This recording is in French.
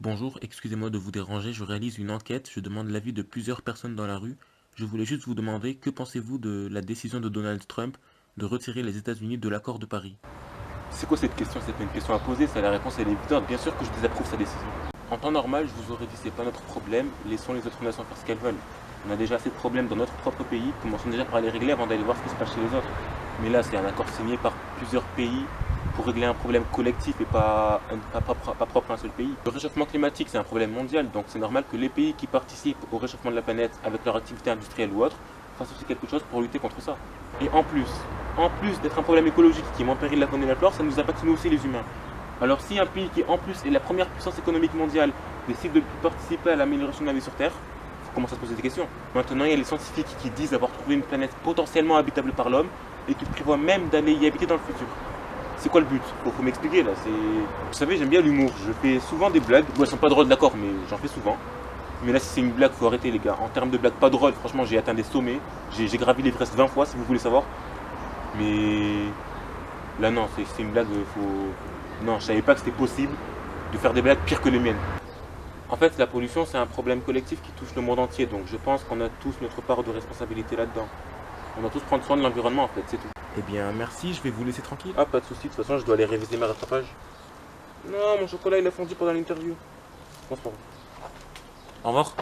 Bonjour, excusez-moi de vous déranger, je réalise une enquête, je demande l'avis de plusieurs personnes dans la rue. Je voulais juste vous demander, que pensez-vous de la décision de Donald Trump de retirer les États-Unis de l'accord de Paris? C'est quoi cette question? C'est pas une question à poser, ça la réponse elle est évidente. Bien sûr que je désapprouve sa décision. En temps normal, je vous aurais dit c'est pas notre problème, laissons les autres nations faire ce qu'elles veulent. On a déjà assez de problèmes dans notre propre pays, commençons déjà par les régler avant d'aller voir ce qui se passe chez les autres. Mais là, c'est un accord signé par plusieurs pays pour régler un problème collectif et pas propre à un seul pays. Le réchauffement climatique, c'est un problème mondial, donc c'est normal que les pays qui participent au réchauffement de la planète avec leur activité industrielle ou autre fassent aussi quelque chose pour lutter contre ça. Et en plus d'être un problème écologique qui met en péril la faune et la flore, ça nous impacte nous aussi les humains. Alors si un pays qui en plus est la première puissance économique mondiale décide de participer à l'amélioration de la vie sur Terre, faut commencer à se poser des questions. Maintenant, il y a les scientifiques qui disent avoir trouvé une planète potentiellement habitable par l'homme et qui prévoient même d'aller y habiter dans le futur. C'est quoi le but? Faut m'expliquer là. Vous savez, j'aime bien l'humour. Je fais souvent des blagues. Bon, elles sont pas drôles, d'accord, mais j'en fais souvent. Mais là, si c'est une blague, faut arrêter les gars. En termes de blagues pas drôles, franchement, j'ai atteint des sommets. J'ai gravi l'Everest 20 fois, si vous voulez savoir. Mais là, non, c'est une blague. Non, je savais pas que c'était possible de faire des blagues pires que les miennes. En fait, la pollution, c'est un problème collectif qui touche le monde entier. Donc, je pense qu'on a tous notre part de responsabilité là-dedans. On doit tous prendre soin de l'environnement, en fait, c'est tout. Eh bien, merci, je vais vous laisser tranquille. Ah, pas de soucis. De toute façon, je dois aller réviser mes rattrapages. Non, mon chocolat, il a fondu pendant l'interview. Bon, c'est pas grave. Au revoir.